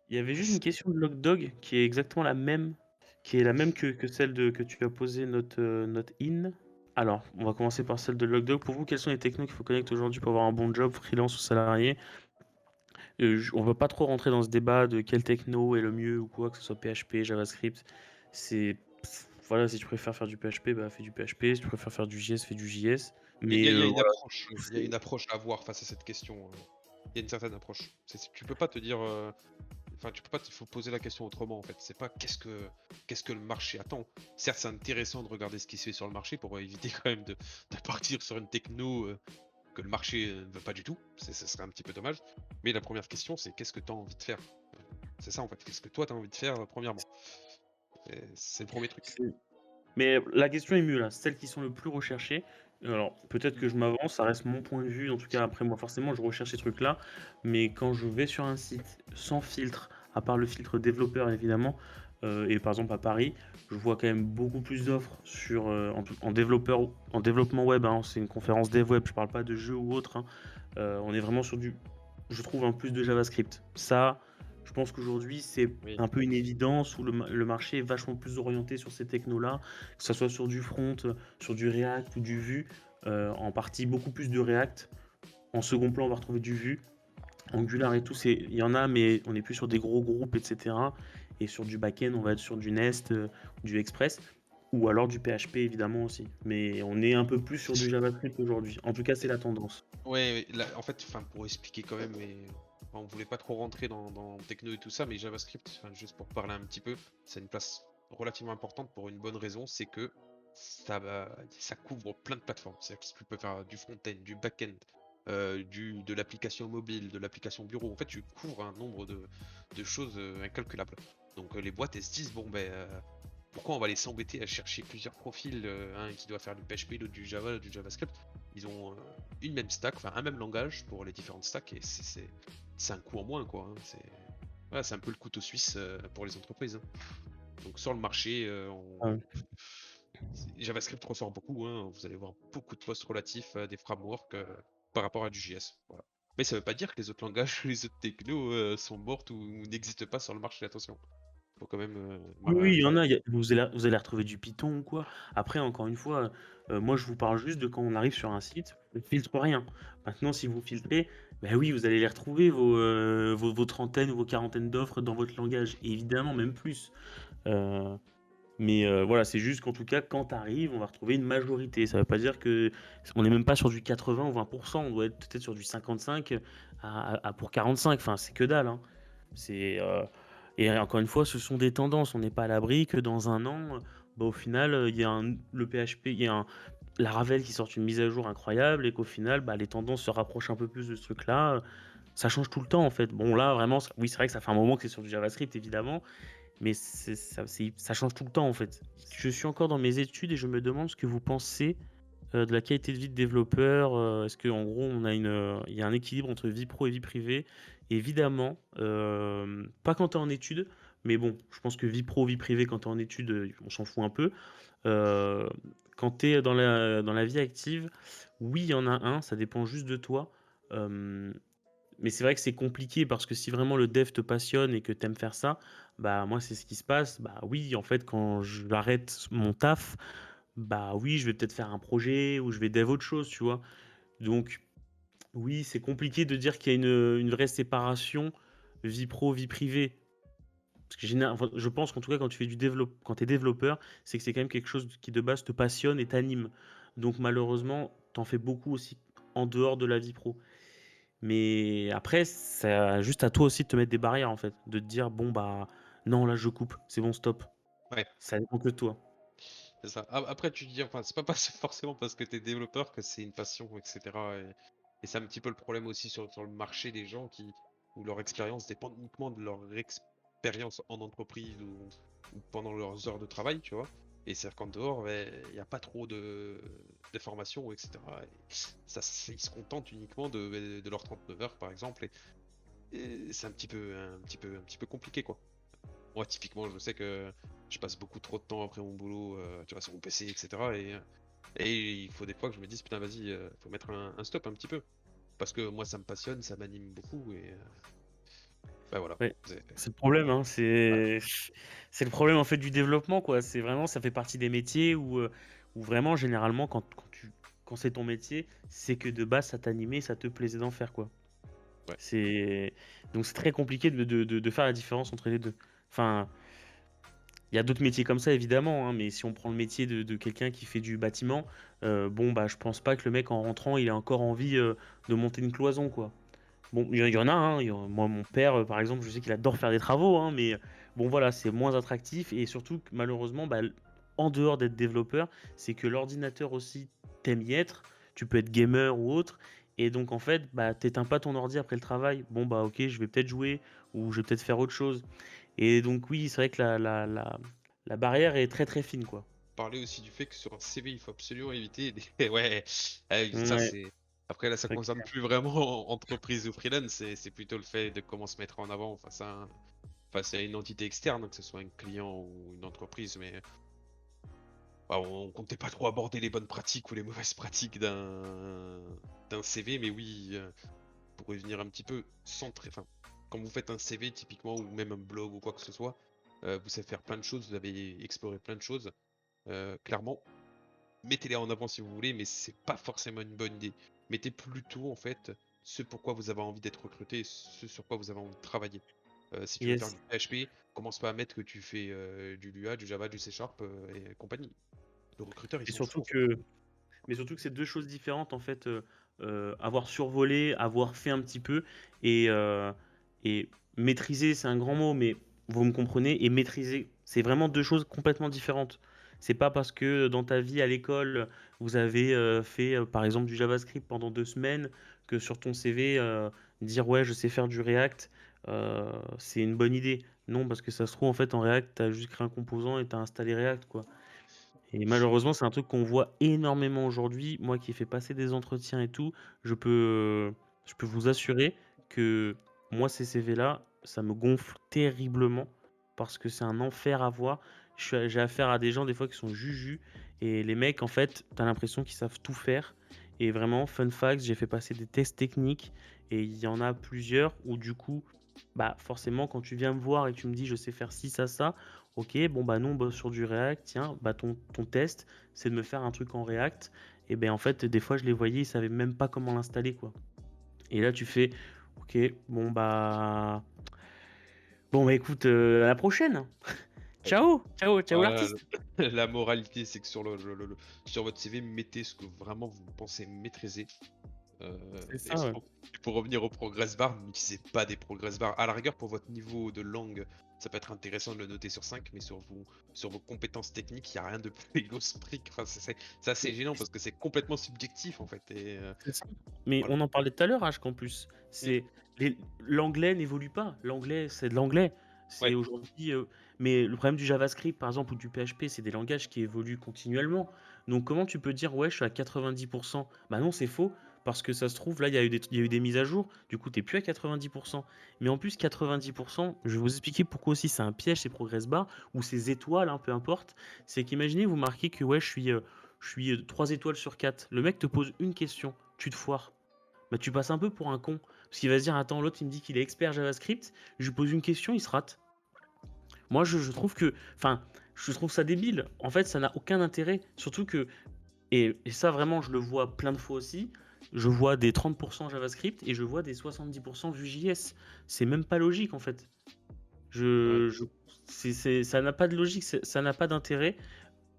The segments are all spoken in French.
Il y avait juste une C'est question de Logdog qui est exactement la même, qui est la même que celle que tu as posée, note in. Alors, on va commencer par celle de Logdog. Pour vous, quels sont les technos qu'il faut connaître aujourd'hui pour avoir un bon job, freelance ou salarié? On ne va pas trop rentrer dans ce débat de quel techno est le mieux ou quoi, que ce soit PHP, JavaScript. C'est voilà, si tu préfères faire du PHP, bah fais du PHP. Si tu préfères faire du JS, fais du JS. Mais il y a une voilà, approche, il y a une approche à avoir face à cette question, il y a une certaine approche. Tu peux pas te dire, enfin tu peux pas il faut poser la question autrement en fait. C'est pas qu'est-ce que le marché attend? Certes, c'est intéressant de regarder ce qui se fait sur le marché pour éviter quand même de partir sur une techno, que le marché, ne veut pas du tout. Ce serait un petit peu dommage. Mais la première question, c'est qu'est-ce que tu as envie de faire? C'est ça en fait, qu'est-ce que toi tu as envie de faire, premièrement? C'est le premier truc. c'est- mais la question est mieux là, celles qui sont le plus recherchées. Alors, peut-être que Mmh. je m'avance, ça reste mon point de vue. En tout cas, après, moi, forcément, je recherche ces trucs-là. Mais quand je vais sur un site sans filtre, à part le filtre développeur, évidemment, et par exemple à Paris, je vois quand même beaucoup plus d'offres en développeur, en développement web, hein. C'est une conférence dev web, je parle pas de jeu ou autre, hein. On est vraiment sur je trouve, un plus de JavaScript. Ça, je pense qu'aujourd'hui, c'est Oui. un peu une évidence où le marché est vachement plus orienté sur ces technos-là, que ce soit sur du front, sur du React ou du Vue. En partie, beaucoup plus de React. En second plan, on va retrouver du Vue. Angular et tout, il y en a, mais on est plus sur des gros groupes, etc. Et sur du back-end, on va être sur du Nest, du Express, ou alors du PHP évidemment aussi. Mais on est un peu plus sur du JavaScript aujourd'hui. En tout cas, c'est la tendance. Ouais, ouais, là, en fait, enfin, pour expliquer quand même, mais enfin, on voulait pas trop rentrer dans techno et tout ça, mais JavaScript, enfin, juste pour parler un petit peu, c'est une place relativement importante pour une bonne raison, c'est que ça couvre plein de plateformes. C'est-à-dire que tu peux faire du front-end, du back-end, de l'application mobile, de l'application bureau. En fait, tu couvres un nombre de choses incalculables. Donc les boîtes, elles se disent, bon, ben, pourquoi on va aller s'embêter à chercher plusieurs profils, un qui doit faire du PHP, l'autre du Java, l'autre du JavaScript. Ils ont une même stack, enfin un même langage pour les différentes stacks et c'est un coût en moins quoi, hein. Voilà, c'est un peu le couteau suisse pour les entreprises, hein. Donc sur le marché, Ah, JavaScript ressort beaucoup, hein. Vous allez voir beaucoup de posts relatifs à des frameworks par rapport à du JS. Voilà. Mais ça veut pas dire que les autres langages, les autres technos sont mortes ou n'existent pas sur le marché, attention. Faut quand même oui, oui, il y faire en a, vous allez retrouver du Python ou quoi. Après, encore une fois, moi je vous parle juste de quand on arrive sur un site, on filtre rien. Maintenant, si vous filtrez, bah oui, vous allez les retrouver, vos trentaines ou vos quarantaines d'offres dans votre langage, et évidemment, même plus. Euh, mais voilà, c'est juste qu'en tout cas, quand tu arrives, on va retrouver une majorité. Ça veut pas dire que on n'est même pas sur du 80 ou 20%, on doit être peut-être sur du 55 pour 45. Enfin, c'est que dalle, hein. C'est et encore une fois, ce sont des tendances. On n'est pas à l'abri que dans un an, bah, au final, il y a le PHP, il y a la Ravel qui sort une mise à jour incroyable et qu'au final, bah, les tendances se rapprochent un peu plus de ce truc-là. Ça change tout le temps en fait. Bon là, vraiment, oui, c'est vrai que ça fait un moment que c'est sur du JavaScript évidemment, mais ça change tout le temps en fait. Je suis encore dans mes études et je me demande ce que vous pensez de la qualité de vie de développeur. Est-ce qu'en gros, il y a un équilibre entre vie pro et vie privée? Évidemment, pas quand tu es en études, mais bon, je pense que vie pro, vie privée, quand tu es en études, on s'en fout un peu. Euh, Quand tu es dans la vie active, oui, il y en a un, ça dépend juste de toi. Euh, mais c'est vrai que c'est compliqué parce que si vraiment le dev te passionne et que tu aimes faire ça, bah moi c'est ce qui se passe. Bah oui, en fait, quand j'arrête mon taf, bah oui, je vais peut-être faire un projet ou je vais dev autre chose, tu vois. Donc oui, c'est compliqué de dire qu'il y a une vraie séparation vie pro, vie privée. Parce que enfin, je pense qu'en tout cas, quand tu fais quand tu es développeur, c'est que c'est quand même quelque chose qui de base te passionne et t'anime. Donc malheureusement, t'en fais beaucoup aussi en dehors de la vie pro. Mais après, c'est juste à toi aussi de te mettre des barrières en fait, de te dire bon bah non là je coupe, c'est bon stop. Ouais, Ça dépend que de toi. c'est ça. Après, tu dis, enfin, c'est pas forcément parce que tu es développeur que c'est une passion, etc. Et c'est un petit peu le problème aussi sur le marché des gens où leur expérience dépend uniquement de leur expérience en entreprise ou pendant leurs heures de travail, tu vois. Et c'est-à-dire qu'en dehors, il n'y a pas trop de formation, etc. Et ils se contentent uniquement de leurs 39 heures, par exemple. Et c'est un petit peu compliqué, quoi. Moi, typiquement, je sais que je passe beaucoup trop de temps après mon boulot, tu vois, sur mon PC, etc. Et il faut des fois que je me dise, putain, vas-y, faut mettre un stop un petit peu. Parce que moi, ça me passionne, ça m'anime beaucoup. Bah, voilà, Ouais, c'est c'est le problème, hein, voilà. c'est le problème, en fait, du développement, quoi. C'est vraiment ça fait partie des métiers où vraiment généralement quand c'est ton métier, c'est que de base ça t'animait, ça te plaisait d'en faire, quoi. Ouais. C'est donc c'est très compliqué de faire la différence entre les 2. Enfin, il y a d'autres métiers comme ça évidemment, hein, mais si on prend le métier de quelqu'un qui fait du bâtiment, bon, bah, je pense pas que le mec en rentrant, il ait encore envie, de monter une cloison, quoi. Bon, il y en a, hein, moi, mon père, par exemple, je sais qu'il adore faire des travaux, hein, mais bon, voilà, c'est moins attractif. Et surtout, que, malheureusement, bah, en dehors d'être développeur, c'est que l'ordinateur aussi t'aimes y être. Tu peux être gamer ou autre. Et donc, en fait, bah, t'éteins pas ton ordi après le travail. Bon, bah, ok, je vais peut-être jouer ou je vais peut-être faire autre chose. Et donc, oui, c'est vrai que la barrière est très très fine, quoi. Parler aussi du fait que sur un CV, il faut absolument éviter des ouais, ah oui, ça Ouais, c'est après là, ça c'est concerne clair. plus vraiment entreprise ou freelance, c'est plutôt le fait de comment se mettre en avant face à une entité externe, que ce soit un client ou une entreprise, mais bah, on comptait pas trop aborder les bonnes pratiques ou les mauvaises pratiques d'un CV, mais oui, pour revenir un petit peu centré, enfin, quand vous faites un CV typiquement ou même un blog ou quoi que ce soit, vous savez faire plein de choses, vous avez exploré plein de choses, clairement, mettez-les en avant si vous voulez, mais c'est pas forcément une bonne idée. Mettez plutôt en fait ce pourquoi vous avez envie d'être recruté, ce sur quoi vous avez envie de travailler. Si tu veux faire Yes. du PHP, commence pas à mettre que tu fais du Lua, du Java, du C Sharp et compagnie. Le recruteur, il Et s'en fout surtout en fait. que Mais surtout que c'est 2 choses différentes en fait, avoir survolé, avoir fait un petit peu et maîtriser, c'est un grand mot, mais vous me comprenez? Et maîtriser, c'est vraiment 2 choses complètement différentes. C'est pas parce que dans ta vie à l'école, vous avez, fait, par exemple du JavaScript pendant 2 semaines que sur ton CV, dire: «Ouais, je sais faire du React», c'est une bonne idée. Non, parce que ça se trouve en fait en React, tu as juste créé un composant et tu as installé React, quoi. Et malheureusement, c'est un truc qu'on voit énormément aujourd'hui. Moi qui ai fait passer des entretiens et tout, je peux vous assurer que moi, ces CV-là, ça me gonfle terriblement parce que c'est un enfer à voir. J'ai affaire à des gens des fois qui sont juju et les mecs, en fait, t'as l'impression qu'ils savent tout faire. Et vraiment, fun fact, j'ai fait passer des tests techniques et il y en a plusieurs où du coup, bah forcément, quand tu viens me voir et que tu me dis je sais faire ci, ça, ok, bon bah non, on bosse sur du React, tiens, bah ton test, c'est de me faire un truc en React. Et ben en fait, des fois, je les voyais, ils savaient même pas comment l'installer, quoi. Et là, tu fais, ok, bon bah écoute, à la prochaine. Ouais. Ciao, ciao, ciao Voilà, l'artiste. la moralité, c'est que sur sur votre CV, mettez ce que vraiment vous pensez maîtriser. C'est Et ça, ouais. pour revenir au progress bar, n'utilisez pas des progress bars. À la rigueur, pour votre niveau de langue, ça peut être intéressant de le noter sur 5, mais sur vos compétences techniques, il n'y a rien de plus égocentrique. Enfin, c'est assez Mais gênant parce que c'est complètement subjectif en fait. Et c'est ça. Mais voilà. on en parlait tout à l'heure, H, qu'en plus, Mm. l'anglais n'évolue pas. L'anglais, c'est de l'anglais. Ouais, C'est aujourd'hui, mais le problème du JavaScript, par exemple, ou du PHP, c'est des langages qui évoluent continuellement. Donc, comment tu peux dire, ouais, je suis à 90%? Bah non, c'est faux, parce que ça se trouve, là, il y a eu des mises à jour. Du coup, t'es plus à 90%. Mais en plus, 90%, je vais vous expliquer pourquoi aussi c'est un piège, ces progress bars, ou ces étoiles, hein, peu importe. C'est qu'imaginez, vous marquez que, ouais, je suis 3 étoiles sur 4. Le mec te pose une question, tu te foires. Bah, tu passes un peu pour un con. Parce qu'il va se dire, attends, l'autre, il me dit qu'il est expert JavaScript, je lui pose une question, il se rate. Moi, je trouve que, enfin, je trouve ça débile. En fait, ça n'a aucun intérêt. Surtout que, et ça vraiment, je le vois plein de fois aussi, je vois des 30% JavaScript et je vois des 70% Vue.js. C'est même pas logique, en fait. ouais. Je, je- ça n'a pas de logique, ça n'a pas d'intérêt.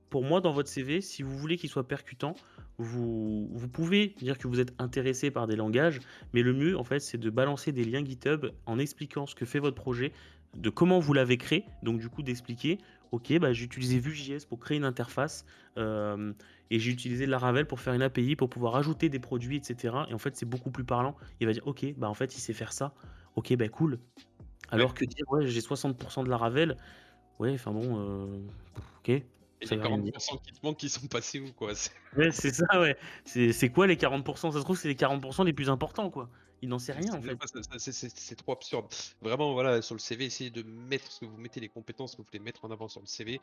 Pour moi, dans votre CV, si vous voulez qu'il soit percutant, vous pouvez dire que vous êtes intéressé par des langages, mais le mieux, en fait, c'est de balancer des liens GitHub en expliquant ce que fait votre projet, de comment vous l'avez créé, donc du coup d'expliquer, ok, bah, j'ai utilisé Vue.js pour créer une interface, euh, et j'ai utilisé Laravel pour faire une API, pour pouvoir ajouter des produits, etc. Et en fait, c'est beaucoup plus parlant. Il va dire, ok, bah en fait, il sait faire ça. Ok, bah cool. Ouais. Alors que dire, ouais, j'ai 60% de Laravel, ouais, enfin bon, ok, Et ça les veut rien dire. 40% qui te manquent, qui sont passés où quoi? Ouais, c'est ça, ouais. C'est quoi les 40%? Ça se trouve, c'est les 40% les plus importants, quoi. Il n'en sait rien, en fait. C'est trop absurde. Vraiment, voilà, sur le CV, essayez de mettre ce que vous mettez, les compétences que vous voulez mettre en avant sur le CV.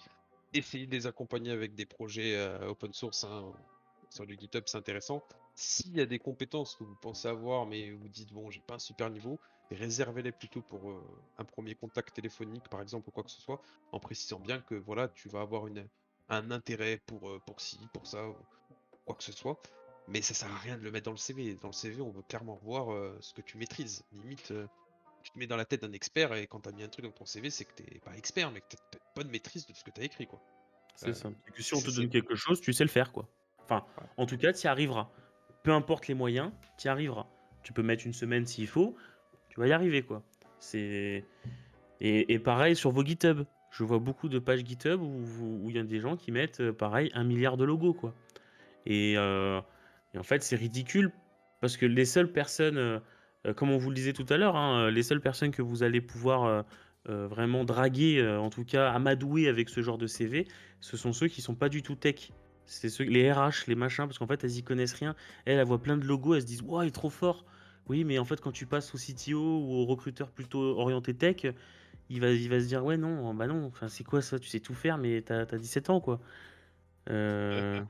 Essayez de les accompagner avec des projets open source, hein. sur du GitHub, c'est intéressant. S'il y a des compétences que vous pensez avoir, mais vous dites: «Bon, j'ai pas un super niveau», réservez-les plutôt pour, un premier contact téléphonique, par exemple, ou quoi que ce soit, en précisant bien que, voilà, tu vas avoir un intérêt pour ci, pour ça, ou quoi que ce soit. Mais ça sert à rien de le mettre dans le CV. Dans le CV, on veut clairement voir, ce que tu maîtrises. Limite, tu te mets dans la tête d'un expert et quand tu as mis un truc dans ton CV, c'est que tu pas expert, mais que tu as une bonne maîtrise de ce que tu as écrit, quoi. C'est ça. Et que si on te C'est donne quelque chose, tu sais le faire, quoi. Enfin, voilà. en tout cas, tu y arriveras. Peu importe les moyens, tu y arriveras. Tu peux mettre une semaine s'il faut, tu vas y arriver, quoi. C'est et pareil sur vos GitHub. Je vois beaucoup de pages GitHub où il y a des gens qui mettent, pareil, 1 milliard de logos, quoi. Et, euh, et en fait, c'est ridicule parce que les seules personnes, comme on vous le disait tout à l'heure, hein, les seules personnes que vous allez pouvoir vraiment draguer, en tout cas amadouer avec ce genre de CV, ce sont ceux qui sont pas du tout tech. C'est ceux, les RH, les machins, parce qu'en fait, elles y connaissent rien. Elles voient plein de logos, elles se disent, waouh, il est trop fort. Oui, mais en fait, quand tu passes au CTO ou au recruteur plutôt orienté tech, il va se dire, ouais, non, bah non, enfin, c'est quoi ça? Tu sais tout faire, mais t'as 17 ans, quoi. Euh,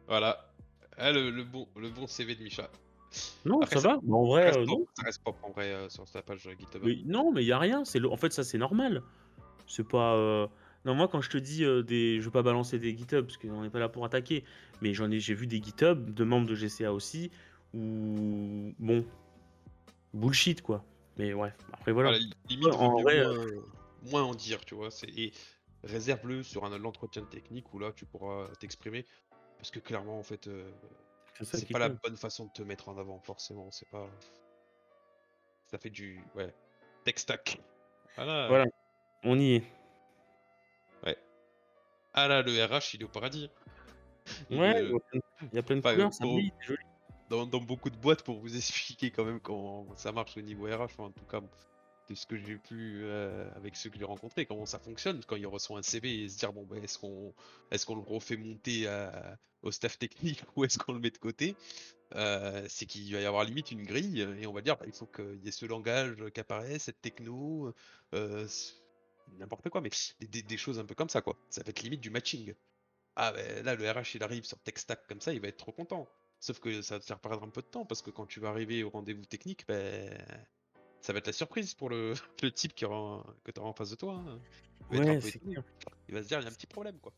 Voilà. Ah, le bon CV de Micha. Non, Après ça ça va. Bah, en ça vrai, reste propre non. ça reste propre en vrai, sur ta page, GitHub, hein. Mais non, mais il y a rien. En fait, ça, c'est normal. C'est pas. Non, moi, quand je te dis des. Je veux pas balancer des GitHub parce qu'on n'est pas là pour attaquer. Mais j'ai vu des GitHub de membres de GCA aussi. Ou. Bon, bullshit, quoi. Mais ouais, après, voilà. Voilà, Ouais, limite vaut en mieux vrai, moins en dire, tu vois? Et réserve-le sur un l'entretien technique où là, tu pourras t'exprimer. Parce que clairement, en fait, c'est ça c'est qui pas la compte. bonne façon de te mettre en avant forcément, c'est pas ça fait du ouais, tech stack. Voilà, Voilà, on y est. ouais. Ah là, le RH, il est au paradis, hein. Il Ouais, est, il y a plein de enfin, couleurs, ça brille, c'est joli. dans beaucoup de boîtes pour vous expliquer quand même comment ça marche au niveau RH, enfin, en tout cas, de ce que j'ai pu, avec ceux que j'ai rencontrés, comment ça fonctionne quand il reçoit un CV et se dire: «Bon, bah, est-ce qu'on le refait monter au staff technique ou est-ce qu'on le met de côté?» C'est qu'il va y avoir limite une grille, et on va dire: «Bah, il faut qu'il y ait ce langage, qui apparaisse, cette techno, s n'importe quoi, mais des choses un peu comme ça, quoi. Ça va être limite du matching. Ah beh, là, le RH, il arrive sur tech stack comme ça, il va être trop content. Sauf que ça va te faire perdre un peu de temps parce que quand tu vas arriver au rendez-vous technique, beh, ça va être la surprise pour le le type que tu auras en face de toi, hein. Il va être un Ouais, peu c'est étonné. clair. Il va se dire: «Il y a un petit problème, quoi».